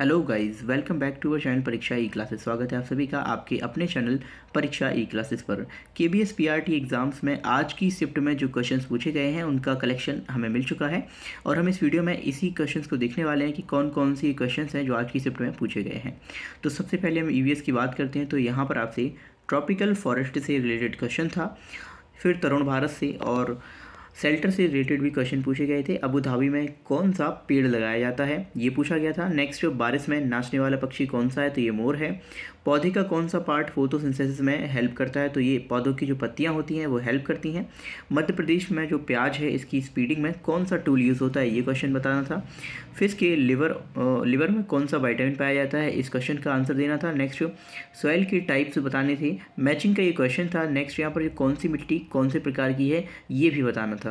Hello guys, welcome back to our channel Pariksha E classes. स्वागत है आप सभी का आपके अपने चैनल परीक्षा ई क्लासेस पर। केबीएस पीआरटी एग्ज़ाम्स में आज की शिफ्ट में जो क्वेश्चंस पूछे गए हैं उनका कलेक्शन हमें मिल चुका है और हम इस वीडियो में इसी क्वेश्चंस को देखने वाले हैं कि कौन कौन सी क्वेश्चंस हैं जो आज की शिफ्ट में पूछे गए हैं। तो सबसे पहले हम ईवीएस की बात करते हैं। तो यहाँ पर आपसे ट्रॉपिकल फॉरेस्ट से रिलेटेड क्वेश्चन था, फिर तरुण भारत से और शेल्टर से रिलेटेड भी क्वेश्चन पूछे गए थे। अबू धाबी में कौन सा पेड़ लगाया जाता है ये पूछा गया था। नेक्स्ट, बारिश में नाचने वाला पक्षी कौन सा है, तो ये मोर है। पौधे का कौन सा पार्ट फोटोसिंथेसिस में हेल्प करता है, तो ये पौधों की जो पत्तियां होती हैं वो हेल्प करती हैं। मध्य प्रदेश में जो प्याज है इसकी स्पीडिंग में कौन सा टूल यूज़ होता है, ये क्वेश्चन बताना था। फिश के लिवर में कौन सा विटामिन पाया जाता है, इस क्वेश्चन का आंसर देना था। नेक्स्ट, सॉइल की टाइप्स बताने थे, मैचिंग का ये क्वेश्चन था। नेक्स्ट, यहाँ पर कौन सी मिट्टी कौन से प्रकार की है ये भी बताना था।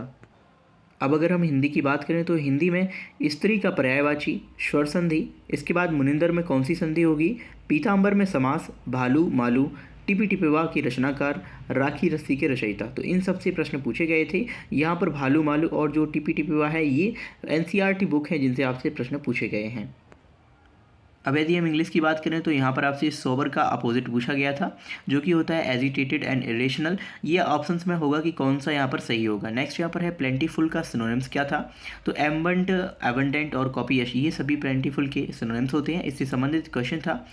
अब अगर हम हिंदी की बात करें तो हिंदी में स्त्री का पर्यायवाची स्वर संधि, इसके बाद मुनिंदर में कौन सी संधि होगी, पीताम्बर में समास, भालू मालू, टिपी टिपवा की रचनाकार, राखी रस्सी के रचयिता। तो इन सब से प्रश्न पूछे गए थे। यहाँ पर भालू मालू और जो टिपी टिपवा है ये एनसीईआरटी बुक है जिनसे आपसे प्रश्न पूछे गए हैं। अब यदि हम इंग्लिश की बात करें तो यहाँ पर आपसे सोबर का अपोजिट पूछा गया था जो कि होता है एजिटेटेड एंड इरेशनल। ये ऑप्शंस में होगा कि कौन सा यहाँ पर सही होगा। नेक्स्ट, यहाँ पर है प्लेंटीफुल का सिनोनिम्स क्या था, तो एम्बंट, एबंडेंट और कॉपीयश ये सभी प्लेंटीफुल के सिनोनिम्स होते हैं। इससे संबंधित क्वेश्चन था।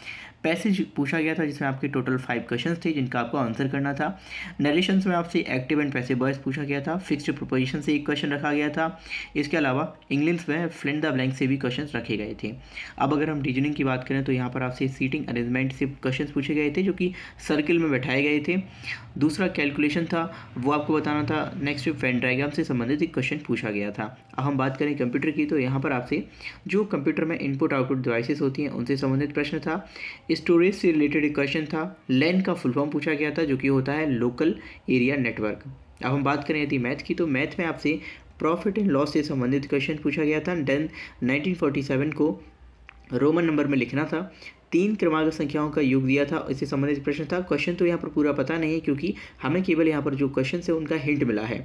पैसेज पूछा गया था जिसमें आपके टोटल 5 क्वेश्चंस थे जिनका आपको आंसर करना था। नरेशंस में आपसे एक्टिव एंड पैसिव वॉइस पूछा गया था। फिक्स्ड प्रोपोजिशन से एक क्वेश्चन रखा गया था। इसके अलावा इंग्लिश में फिल इन द ब्लैंक से भी क्वेश्चंस रखे गए थे। अब अगर हम रीजनिंग की बात करें तो यहाँ पर आपसे सीटिंग अरेंजमेंट से क्वेश्चंस पूछे गए थे जो कि सर्किल में बैठाए गए थे। दूसरा कैलकुलेशन था, वो आपको बताना था। नेक्स्ट, वेन डायग्राम से संबंधित एक क्वेश्चन पूछा गया था। अब हम बात करें कंप्यूटर की तो यहाँ पर आपसे जो कंप्यूटर में इनपुट आउटपुट डिवाइसेस होती हैं उनसे संबंधित प्रश्न था। स्टोरेज से रिलेटेड एक क्वेश्चन था। लैन का फुल फॉर्म पूछा गया था जो कि होता है लोकल एरिया नेटवर्क। अब हम बात करें यदि मैथ की तो मैथ में आपसे प्रॉफिट एंड लॉस से संबंधित क्वेश्चन पूछा गया था। देन 1947 को रोमन नंबर में लिखना था। 3 क्रमांक संख्याओं का योग दिया था, इससे संबंधित प्रश्न था। क्वेश्चन तो यहाँ पर पूरा पता नहीं है क्योंकि हमें केवल यहाँ पर जो क्वेश्चन है उनका हिंट मिला है।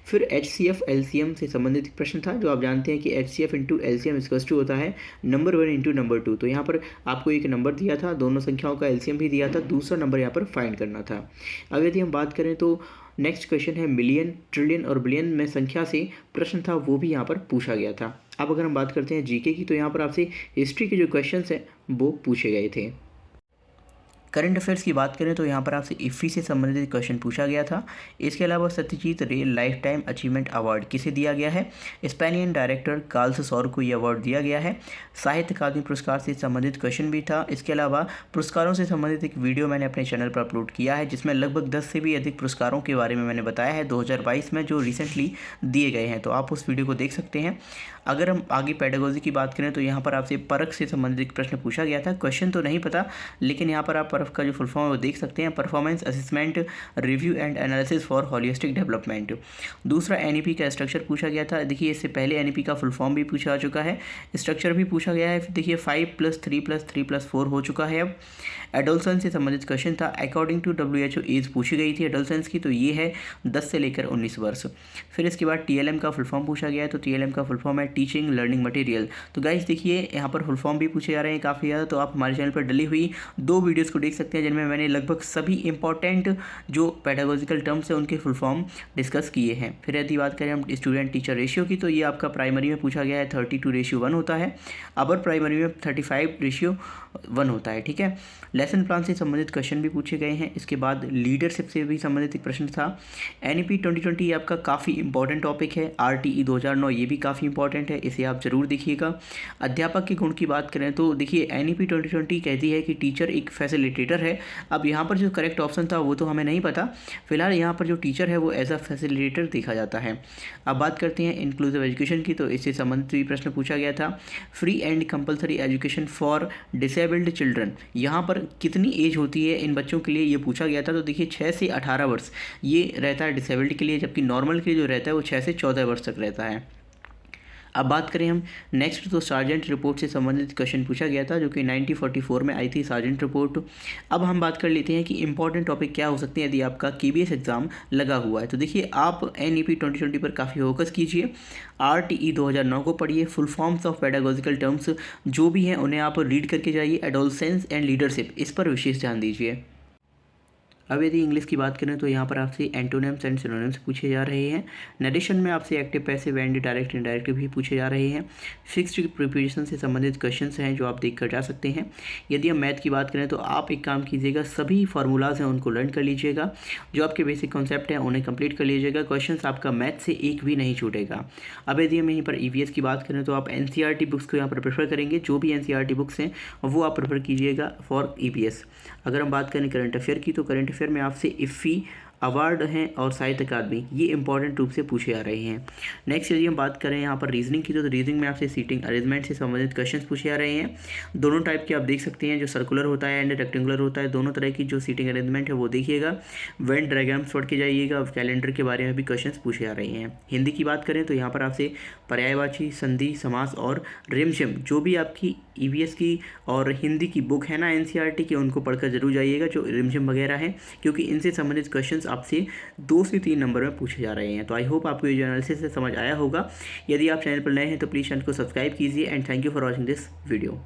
फिर HCF LCM से संबंधित प्रश्न था जो आप जानते हैं कि HCF into LCM equals to होता है नंबर 1 इंटू नंबर 2। तो यहाँ पर आपको एक नंबर दिया था, दोनों संख्याओं का LCM भी दिया था, दूसरा नंबर यहाँ पर फाइंड करना था। अब यदि हम बात करें तो नेक्स्ट क्वेश्चन है मिलियन, ट्रिलियन और बिलियन में संख्या से प्रश्न था, वो भी यहाँ पर पूछा गया था। अब अगर हम बात करते हैं जीके की तो यहाँ पर आपसे हिस्ट्री के जो क्वेश्चंस हैं वो पूछे गए थे। करंट अफेयर्स की बात करें तो यहाँ पर आपसे इफ़ी से संबंधित क्वेश्चन पूछा गया था। इसके अलावा सत्यजीत रे लाइफ टाइम अचीवमेंट अवार्ड किसे दिया गया है, स्पेनियन डायरेक्टर कार्ल्स सौर को ये अवार्ड दिया गया है। साहित्य अकादमी पुरस्कार से संबंधित क्वेश्चन भी था। इसके अलावा पुरस्कारों से संबंधित एक वीडियो मैंने अपने चैनल पर अपलोड किया है जिसमें लगभग 10 से भी अधिक पुरस्कारों के बारे में मैंने बताया है 2022 में जो रिसेंटली दिए गए हैं, तो आप उस वीडियो को देख सकते हैं। अगर हम आगे पेडागोजी की बात करें तो यहाँ पर आपसे परख से संबंधित प्रश्न पूछा गया था। क्वेश्चन तो नहीं पता लेकिन यहाँ पर आप परख का जो फुल फॉर्म है वो देख सकते हैं, performance assessment review and analysis for holistic development. दूसरा एनईपी का स्ट्रक्चर पूछा गया था। देखिए इससे पहले एनईपी का फुल फॉर्म भी पूछा जा चुका है, स्ट्रक्चर भी पूछा गया है। देखिए 5+3+3+4 हो चुका है। अब एडोलसेंस से संबंधित क्वेश्चन था। अकॉर्डिंग टू WHO एज पूछी गई थी एडोलसेंस की, तो ये है 10 से लेकर 19 वर्ष। फिर इसके बाद TLM का फुल फॉर्म पूछा गया है, तो TLM का फुल फॉर्म है टीचिंग लर्निंग मटेरियल। तो गाइस देखिए यहाँ पर फुल फॉर्म भी पूछे जा रहे हैं काफ़ी ज़्यादा, तो आप हमारे चैनल पर डली हुई 2 वीडियोज़ को देख सकते हैं जिनमें मैंने लगभग सभी इंपॉर्टेंट जो पेडागोजिकल टर्म्स हैं उनके फुल फॉर्म डिस्कस किए हैं। फिर यदि बात करें हम स्टूडेंट टीचर रेशियो की तो ये आपका प्राइमरी में पूछा गया है 32:1 होता है, अपर प्राइमरी में 35:1 होता है। ठीक है, लेसन प्लान से संबंधित क्वेश्चन भी पूछे गए हैं। इसके बाद लीडरशिप से भी संबंधित एक प्रश्न था। NEP 2020 ये आपका काफ़ी इंपॉर्टेंट टॉपिक है। RTE 2009 ये भी काफ़ी इंपॉर्टेंट है, इसे आप जरूर देखिएगा। अध्यापक के गुण की बात करें तो देखिए NEP 2020 कहती है कि टीचर एक फैसिलिटेटर है। अब यहाँ पर जो करेक्ट ऑप्शन था वो तो हमें नहीं पता, फिलहाल यहाँ पर जो टीचर है वो एज अ फैसिलिटेटर देखा जाता है। अब बात करते हैं इंक्लूसिव एजुकेशन की, तो इससे संबंधित भी प्रश्न पूछा गया था। Free and compulsory education for disabled children, यहाँ पर कितनी एज होती है इन बच्चों के लिए ये पूछा गया था। तो देखिए 6 से 18 वर्ष ये रहता है डिसेबल्ड के लिए, जबकि नॉर्मल के लिए जो रहता है वो 6 से 14 वर्ष तक रहता है। अब बात करें हम नेक्स्ट, तो सार्जेंट रिपोर्ट से संबंधित क्वेश्चन पूछा गया था जो कि 1944 में आई थी सार्जेंट रिपोर्ट। अब हम बात कर लेते हैं कि इंपॉर्टेंट टॉपिक क्या हो सकते हैं यदि आपका केबीएस एग्जाम लगा हुआ है। तो देखिए, आप एनईपी 2020 पर काफ़ी फोकस कीजिए, आरटीई 2009 को पढ़िए, full forms of pedagogical terms जो भी हैं उन्हें आप रीड करके जाइए, एडोलसेंस एंड लीडरशिप इस पर विशेष ध्यान दीजिए। अब यदि इंग्लिश की बात करें तो यहाँ पर आपसे एंटोनिम्स एंड सिनोनिम्स पूछे जा रहे हैं। नरेशन में आपसे active, passive and direct, indirect भी पूछे जा रहे हैं। फिक्स्ड प्रीपोजिशन से संबंधित क्वेश्चंस हैं जो आप देख कर जा सकते हैं। यदि हम मैथ की बात करें तो आप एक काम कीजिएगा, सभी फार्मूलाज हैं उनको लर्न कर लीजिएगा, जो आपके बेसिक कॉन्सेप्ट हैं उन्हें कंप्लीट कर लीजिएगा। क्वेश्चन आपका मैथ से एक भी नहीं छूटेगा। अब यदि हम यहीं पर ईवीएस की बात करें तो आप एनसीईआरटी बुक्स को यहाँ पर प्रेफर करेंगे, जो भी एनसीईआरटी बुक्स हैं वो आप प्रेफर कीजिएगा फॉर ईवीएस। अगर हम बात करें करंट अफेयर की, तो करंट अफेयर में आपसे इफ़ी अवार्ड हैं और साहित्य अकादमी, ये इंपॉर्टेंट रूप से पूछे जा रहे हैं। नेक्स्ट यदि हम बात करें यहाँ पर रीजनिंग की, तो रीजनिंग में आपसे सीटिंग अरेंजमेंट से संबंधित क्वेश्चंस पूछे जा रहे हैं। दोनों टाइप के आप देख सकते हैं, जो सर्कुलर होता है एंड रेक्टेंगुलर होता है, दोनों तरह की जो सीटिंग अरेंजमेंट है वो देखिएगा। वेन डायग्राम्स पढ़ के जाइएगा। कैलेंडर के बारे में भी क्वेश्चन पूछे जा रहे हैं। हिंदी की बात करें तो यहाँ पर आपसे पर्यायवाची, संधि, समास और रिमझिम, जो भी आपकी ईवीएस की और हिंदी की बुक है ना एनसीईआरटी की, उनको पढ़कर जरूर जाइएगा, जो रिमझिम वगैरह है, क्योंकि इनसे संबंधित क्वेश्चंस आपसे 2 से 3 नंबर में पूछे जा रहे हैं। तो आई होप आपको ये जो एनालिसिस से समझ आया होगा। यदि आप चैनल पर नए हैं तो प्लीज़ चैनल को सब्सक्राइब कीजिए and thank you for watching this video.